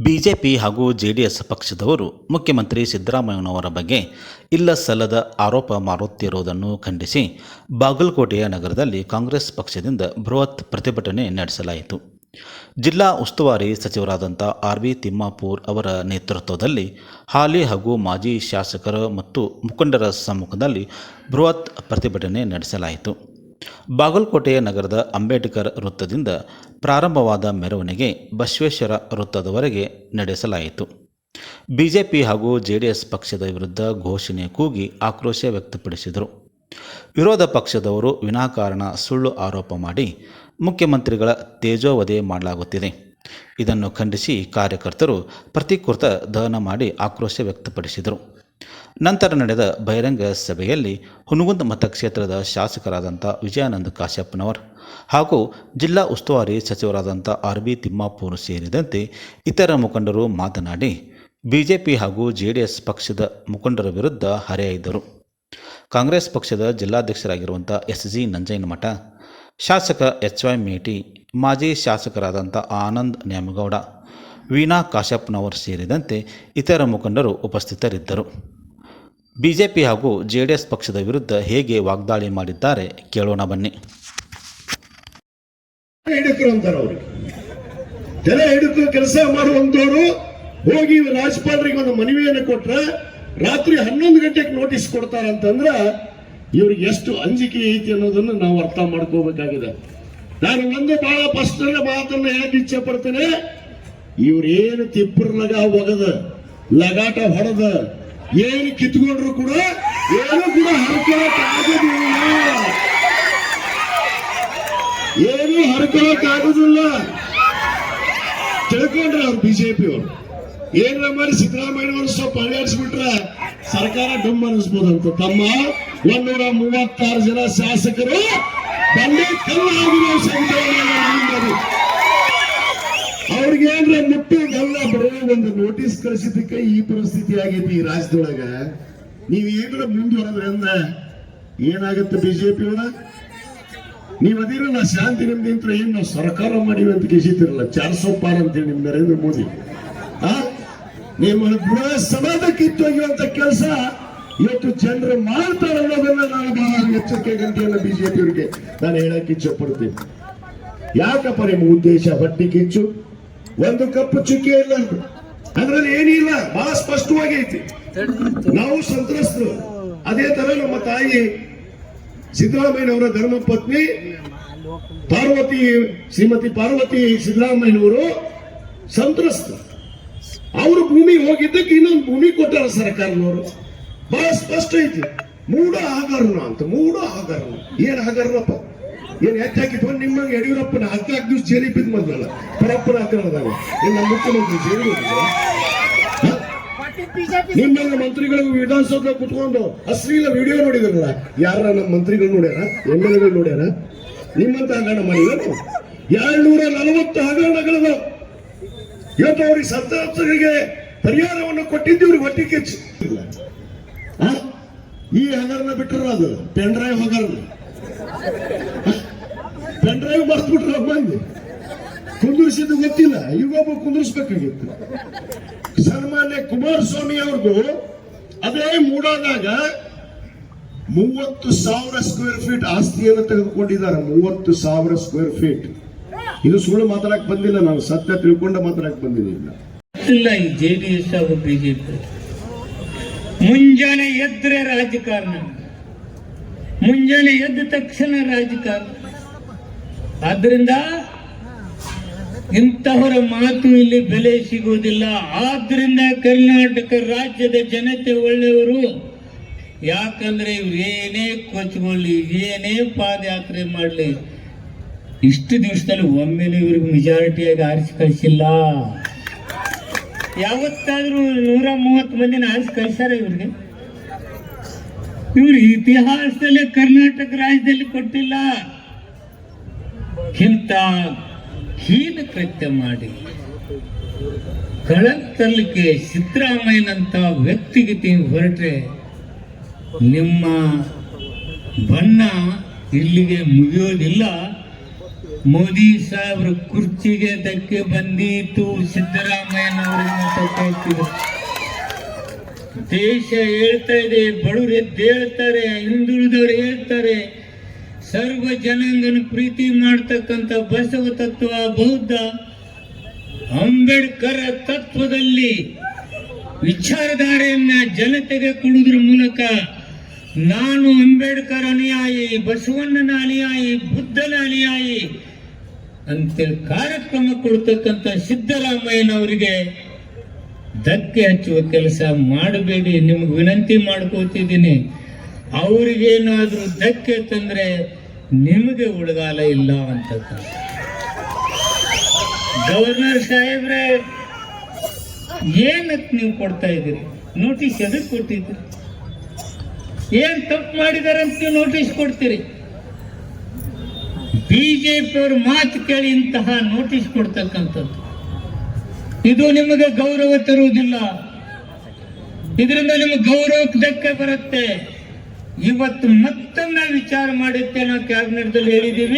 BJP ಹಾಗೂ JDS ಪಕ್ಷದವರು ಮುಖ್ಯಮಂತ್ರಿ ಸಿದ್ದರಾಮಯ್ಯನವರ ಬಗ್ಗೆ ಇಲ್ಲಸಲ್ಲದ ಆರೋಪ ಮಾಡುತ್ತಿರುವುದನ್ನು ಖಂಡಿಸಿ ಬಾಗಲಕೋಟೆಯ ನಗರದಲ್ಲಿ ಕಾಂಗ್ರೆಸ್ ಪಕ್ಷದಿಂದ ಬೃಹತ್ ಪ್ರತಿಭಟನೆ ನಡೆಸಲಾಯಿತು. ಜಿಲ್ಲಾ ಉಸ್ತುವಾರಿ ಸಚಿವರಾದಂಥ ಆರ್.ವಿ. ತಿಮ್ಮಾಪೂರ್ ಅವರ ನೇತೃತ್ವದಲ್ಲಿ ಹಾಲಿ ಹಾಗೂ ಮಾಜಿ ಶಾಸಕರ ಮತ್ತು ಮುಖಂಡರ ಸಮ್ಮುಖದಲ್ಲಿ ಬೃಹತ್ ಪ್ರತಿಭಟನೆ ನಡೆಸಲಾಯಿತು. ಬಾಗಲಕೋಟೆಯ ನಗರದ ಅಂಬೇಡ್ಕರ್ ವೃತ್ತದಿಂದ ಪ್ರಾರಂಭವಾದ ಮೆರವಣಿಗೆ ಬಸವೇಶ್ವರ ವೃತ್ತದವರೆಗೆ ನಡೆಸಲಾಯಿತು. ಬಿಜೆಪಿ ಹಾಗೂ ಜೆಡಿಎಸ್ ಪಕ್ಷದ ವಿರುದ್ಧ ಘೋಷಣೆ ಕೂಗಿ ಆಕ್ರೋಶ ವ್ಯಕ್ತಪಡಿಸಿದರು. ವಿರೋಧ ಪಕ್ಷದವರು ವಿನಾಕಾರಣ ಸುಳ್ಳು ಆರೋಪ ಮಾಡಿ ಮುಖ್ಯಮಂತ್ರಿಗಳ ತೇಜೋವಧೆ ಮಾಡಲಾಗುತ್ತಿದೆ. ಇದನ್ನು ಖಂಡಿಸಿ ಕಾರ್ಯಕರ್ತರು ಪ್ರತಿಕೃತ ದಹನ ಮಾಡಿ ಆಕ್ರೋಶ ವ್ಯಕ್ತಪಡಿಸಿದರು. ನಂತರ ನಡೆದ ಬಹಿರಂಗ ಸಭೆಯಲ್ಲಿ ಹುನಗುಂದ ಮತಕ್ಷೇತ್ರದ ಶಾಸಕರಾದಂಥ ವಿಜಯಾನಂದ ಕಾಶ್ಯಪ್ಪನವರ್ ಹಾಗೂ ಜಿಲ್ಲಾ ಉಸ್ತುವಾರಿ ಸಚಿವರಾದಂಥ ಆರ್.ಬಿ. ತಿಮ್ಮಾಪೂರ್ ಸೇರಿದಂತೆ ಇತರ ಮುಖಂಡರು ಮಾತನಾಡಿ ಬಿಜೆಪಿ ಹಾಗೂ ಜೆಡಿಎಸ್ ಪಕ್ಷದ ಮುಖಂಡರ ವಿರುದ್ಧ ಹರಿಹಾಯ್ದರು. ಕಾಂಗ್ರೆಸ್ ಪಕ್ಷದ ಜಿಲ್ಲಾಧ್ಯಕ್ಷರಾಗಿರುವಂಥ ಎಸ್.ಜಿ. ನಂಜನಮಠ, ಶಾಸಕ ಎಚ್.ವೈ. ಮೇಟಿ, ಮಾಜಿ ಶಾಸಕರಾದಂಥ ಆನಂದ್ ನ್ಯಾಮಗೌಡ, ವೀಣಾ ಕಾಶ್ಯಪ್ಪನವರ್ ಸೇರಿದಂತೆ ಇತರ ಮುಖಂಡರು ಉಪಸ್ಥಿತರಿದ್ದರು. ಬಿಜೆಪಿ ಹಾಗೂ ಜೆಡಿಎಸ್ ಪಕ್ಷದ ವಿರುದ್ಧ ಹೇಗೆ ವಾಗ್ದಾಳಿ ಮಾಡಿದ್ದಾರೆ ಕೇಳೋಣ ಬನ್ನಿ. ಜನ ಹಿಡಿದು ಕೆಲಸ ಮಾಡುವಂತವರು ಹೋಗಿ ರಾಜ್ಯಪಾಲರಿಗೆ ಒಂದು ಮನವಿಯನ್ನು ಕೊಟ್ರೆ ರಾತ್ರಿ 11 ಗಂಟೆಗೆ ನೋಟಿಸ್ ಕೊಡ್ತಾರಂತಂದ್ರ ಇವ್ರಿಗೆ ಎಷ್ಟು ಅಂಜಿಕೆ ಐತಿ ಅನ್ನೋದನ್ನು ನಾವು ಅರ್ಥ ಮಾಡ್ಕೋಬೇಕಾಗಿದೆ. ನಾನು ಒಂದು ಬಹಳ ಸ್ಪಷ್ಟ ಮಾತನ್ನು ಹೇಳಕ್ ಇಚ್ಛೆ ಪಡ್ತೇನೆ. ಇವ್ರೇನು ತಿಪ್ಪರ್ಲಗ ಒಗದ ಲಗಾಟ ಹೊಡೆದ ಏನು ಕಿತ್ಕೊಂಡ್ರು ಕೂಡ ಏನು ಕೂಡ ಹರ್ಕೊಳಕ್ ಆಗೋದಿಲ್ಲ, ಏನು ಹರ್ಕೊಳಕ್ ಆಗೋದಿಲ್ಲ ತಿಳ್ಕೊಂಡ್ರೆ ಅವ್ರು ಬಿಜೆಪಿ ಅವರು ಏನ್ ಮಾಡಿ ಸಿದ್ದರಾಮಯ್ಯನವರು ಸ್ವಲ್ಪ ಅಳಿಯಾಡಿಸ್ಬಿಟ್ರೆ ಸರ್ಕಾರ ಡುಮ್ ಅನಿಸ್ಬೋದಂತ. ತಮ್ಮ 136 ಜನ ಶಾಸಕರು ಬಂಡೆ ಕಲ್ಲಾಗಿರೋ ಅವ್ರಿಗೇನ್ರೆ ಮುಟ್ಟಿಗೆಲ್ಲ ಬರೀ ಒಂದು ನೋಟಿಸ್ ಕಳಿಸಿದ್ದಕ್ಕೆ ಈ ಪರಿಸ್ಥಿತಿ ಆಗೈತಿ ಈ ರಾಜ್ಯದೊಳಗ. ನೀವ್ ಏನ್ರ ಮುಂದುವರೆದ್ರಿಂದ ಏನಾಗುತ್ತೆ ಬಿಜೆಪಿ ಅವರ? ನೀವ್ ಅದಿರಲ್ಲ ಶಾಂತಿ ನಿಮ್ದಿಂತ್ರ ಏನ್ ನಾವು ಸರ್ಕಾರ ಮಾಡಿವಿ ಅಂತ ಕೇಸಿತಿರಲ್ಲ 400 ಪಾರ್ ಅಂತೇಳಿ ನಿಮ್ ನರೇಂದ್ರ ಮೋದಿ ನಿಮ್ಮ ಗೃಹ ಸಮಾಜ ಕಿತ್ತೊಗೆಯುವಂತ ಕೆಲಸ ಇವತ್ತು ಜನರು ಮಾಡ್ತಾರೆ ಅನ್ನೋದನ್ನ ನಾನು ಬಹಳ ಎಚ್ಚರಿಕೆ ಗಂಟೆಯನ್ನ ಬಿಜೆಪಿ ಅವರಿಗೆ ನಾನು ಹೇಳಕ್ ಇಚ್ಛೆ ಪಡ್ತೀನಿ. ಯಾಕಪ್ಪ ನಿಮ್ಮ ಉದ್ದೇಶ? ಹೊಟ್ಟಿ ಕಿಚ್ಚು, ಒಂದು ಕಪ್ಪು ಚುಕ್ಕೆ ಇಲ್ಲ, ಅದ್ರಲ್ಲಿ ಏನಿಲ್ಲ, ಬಹಳ ಸ್ಪಷ್ಟವಾಗಿ ಐತಿ. ನಾವು ಸಂತ್ರಸ್ತರು. ಅದೇ ತರ ನಮ್ಮ ತಾಯಿ ಸಿದ್ದರಾಮಯ್ಯನವರ ಧರ್ಮಪತ್ನಿ ಶ್ರೀಮತಿ ಪಾರ್ವತಿ ಸಿದ್ದರಾಮಯ್ಯನವರು ಸಂತ್ರಸ್ತರು. ಅವರು ಭೂಮಿ ಹೋಗಿದ್ದಕ್ಕೆ ಇನ್ನೊಂದು ಭೂಮಿ ಕೊಟ್ಟಾರ ಸರ್ಕಾರದವರು. ಬಹಳ ಸ್ಪಷ್ಟ ಐತಿ. ಮೂಡ ಹಗರಣ ಅಂತ, ಮೂಡ ಹಗರಣ. ಏನ್ ಹಗರಣಪ್ಪ? ಏನ್ ಹೆಚ್ಚಾಕಿತ್ತು? ನಿಮ್ಮ ಯಡಿಯೂರಪ್ಪನ 14 ದಿವಸ ಜೈಲಿಗೆ ಬಿದ್ದು ಬಂದ್ರಲ್ಲ ಪರಪ್ಪನ ಹಗರಣದಾಗ ನಮ್ಮ ಮುಖ್ಯಮಂತ್ರಿ ಜೈಲಿಗೆ ನಿಮ್ಮೆಲ್ಲ ಮಂತ್ರಿಗಳಿಗೂ ವಿಧಾನಸೌಧ ಕುತ್ಕೊಂಡು ಅಶ್ಲೀಲ ವಿಡಿಯೋ ನೋಡಿದ್ರಲ್ಲ. ಯಾರ ನಮ್ಮ ಮಂತ್ರಿಗಳು ನೋಡ್ಯಾರ? ಎಮ್ಎಲ್ಎಗಳು ನೋಡ್ಯಾರ? ನಿಮ್ಮಂತ ಹಗರಣ ಮಾಡಿದ್ರು 240 ಹಗರಣಗಳದ. ಇವತ್ತು ಅವ್ರಿಗೆ ಸಂತ್ರಸ್ತರಿಗೆ ಪರಿಹಾರವನ್ನು ಕೊಟ್ಟಿದ್ದು ಇವ್ರಿಗೆ ಹೊಟ್ಟೆ ಕಿಚ್ಚು. ಈ ಹಗರಣ ಬಿಟ್ಟರು ಅದು ಪೆನ್ ಡ್ರೈವ್ ಹಗರಣ. ಪೆನ್ ಡ್ರೈವ್ ಮರ್ತು ಬಿಟ್ರ ಮಂದಿ ಕುಂದಿರಿಸಿದ್ದು ಗೊತ್ತಿಲ್ಲ, ಈಗೊಬ್ಬ ಕುಂದಿರಿಸ್ಬೇಕಾಗಿತ್ತು. ಸನ್ಮಾನ್ಯ ಕುಮಾರಸ್ವಾಮಿ ಅವ್ರದ್ದು ಅದೇ ಮೂಡಾದಾಗ 30,000 ಸ್ಕ್ವೇರ್ ಫೀಟ್ ಆಸ್ತಿಯನ್ನು ತೆಗೆದುಕೊಂಡಿದ್ದಾರೆ. 30,000 ಸ್ಕ್ವೇರ್ ಫೀಟ್. ಇದು ಸುಳ್ಳು ಮಾತಾಡಕ್ ಬಂದಿಲ್ಲ, ನಾನು ಸತ್ಯ ತಿಳ್ಕೊಂಡ ಮಾತಾಡಕ್ ಬಂದಿಲ್ಲ. ಈ ಜೆಡಿಎಸ್ ಹಾಗೂ ಬಿಜೆಪಿ ಮುಂಜಾನೆ ಎದ್ರೆ ರಾಜಕಾರಣ, ಮುಂಜಾನೆ ಎದ್ದ ತಕ್ಷಣ ರಾಜಕಾರಣ. ಆದ್ರಿಂದ ಇಂತಹವರ ಮಾತು ಇಲ್ಲಿ ಬೆಲೆ ಸಿಗುವುದಿಲ್ಲ. ಆದ್ರಿಂದ ಕರ್ನಾಟಕ ರಾಜ್ಯದ ಜನತೆ ಒಳ್ಳೆಯವರು. ಯಾಕಂದ್ರೆ ಇವ್ರು ಏನೇ ಕೊಚ್ಕೊಳ್ಳಿ, ಏನೇ ಪಾದಯಾತ್ರೆ ಮಾಡಲಿ, ಇಷ್ಟು ದಿವಸದಲ್ಲಿ ಒಮ್ಮೆನೂ ಇವ್ರಿಗೆ ಮೆಜಾರಿಟಿಯಾಗಿ ಆರಿಸಿ ಕಳಿಸಿಲ್ಲ. ಯಾವತ್ತಾದ್ರೂ 130 ಮಂದಿನ ಆರಿಸಿ ಕಳಿಸ್ಯಾರ ಇವ್ರಿಗೆ? ಇವ್ರು ಇತಿಹಾಸದಲ್ಲೇ ಕರ್ನಾಟಕ ರಾಜ್ಯದಲ್ಲಿ ಕೊಟ್ಟಿಲ್ಲ. ಇಂಥ ಹೀನ ಕೃತ್ಯ ಮಾಡಿ ಕಳಂತರಲಿಕ್ಕೆ ಸಿದ್ದರಾಮಯ್ಯನಂತ ವ್ಯಕ್ತಿಗತಿ ಹೊರಟ್ರೆ ನಿಮ್ಮ ಬಣ್ಣ ಇಲ್ಲಿಗೆ ಮುಗಿಯೋದಿಲ್ಲ. ಮೋದಿ ಸಾಹೇಬ್ರ ಕುರ್ಚಿಗೆ ಧಕ್ಕೆ ಬಂದೀತು, ಸಿದ್ದರಾಮಯ್ಯನವರಿಗೆ ಮತ ಕೇಳ್ತಿದ್ರು. ದೇಶ ಹೇಳ್ತಾ ಇದೆ, ಬಡವರು ಎದ್ದು ಹೇಳ್ತಾರೆ, ಹಿಂದುಳಿದವರು ಹೇಳ್ತಾರೆ, ಸರ್ವ ಜನಾಂಗನ ಪ್ರೀತಿ ಮಾಡ್ತಕ್ಕಂಥ ಬಸವ ತತ್ವ, ಬೌದ್ಧ, ಅಂಬೇಡ್ಕರ್ ತತ್ವದಲ್ಲಿ ವಿಚಾರಧಾರೆಯನ್ನ ಜನತೆಗೆ ಕೊಡುವುದರ ಮೂಲಕ ನಾನು ಅಂಬೇಡ್ಕರ್ ಅನುಯಾಯಿ, ಬಸವಣ್ಣನ ಅನುಯಾಯಿ, ಬುದ್ಧನ ಅನುಯಾಯಿ ಅಂತೇಳಿ ಕಾರ್ಯಕ್ರಮ ಕೊಡ್ತಕ್ಕಂಥ ಸಿದ್ದರಾಮಯ್ಯನವರಿಗೆ ಧಕ್ಕೆ ಹಚ್ಚುವ ಕೆಲಸ ಮಾಡಬೇಡಿ. ನಿಮ್ಗೆ ವಿನಂತಿ ಮಾಡ್ಕೋತಿದ್ದೀನಿ. ಅವ್ರಿಗೇನಾದ್ರೂ ಧಕ್ಕೆ ತಂದ್ರೆ ನಿಮಗೆ ಉಳಗಾಲ ಇಲ್ಲ ಅಂತಕ್ಕಂಥ. ಗವರ್ನರ್ ಸಾಹೇಬ್ರೆ, ಏನಕ್ಕೆ ನೀವು ಕೊಡ್ತಾ ಇದ್ದೀರಿ ನೋಟಿಸ್? ಎದಕ್ಕೆ ಕೊಟ್ಟಿದ್ದೀರಿ? ಏನ್ ತಪ್ಪು ಮಾಡಿದಾರೆ ಅಂತ ನೀವು ನೋಟಿಸ್ ಕೊಡ್ತೀರಿ? ಬಿಜೆಪಿ ಅವ್ರ ಮಾತು ಕೇಳಿ ಇಂತಹ ನೋಟಿಸ್ ಕೊಡ್ತಕ್ಕಂಥದ್ದು, ಇದು ನಿಮಗೆ ಗೌರವ ತರುವುದಿಲ್ಲ. ಇದರಿಂದ ನಿಮಗೆ ಗೌರವಕ್ಕೆ ಧಕ್ಕೆ ಬರುತ್ತೆ. ಇವತ್ತು ಮತ್ತೊಮ್ಮೆ ವಿಚಾರ ಮಾಡಿದ್ದೆ, ನಾವು ಕ್ಯಾಬಿನೆಟ್ ದಲ್ಲಿ ಹೇಳಿದ್ದೀವಿ.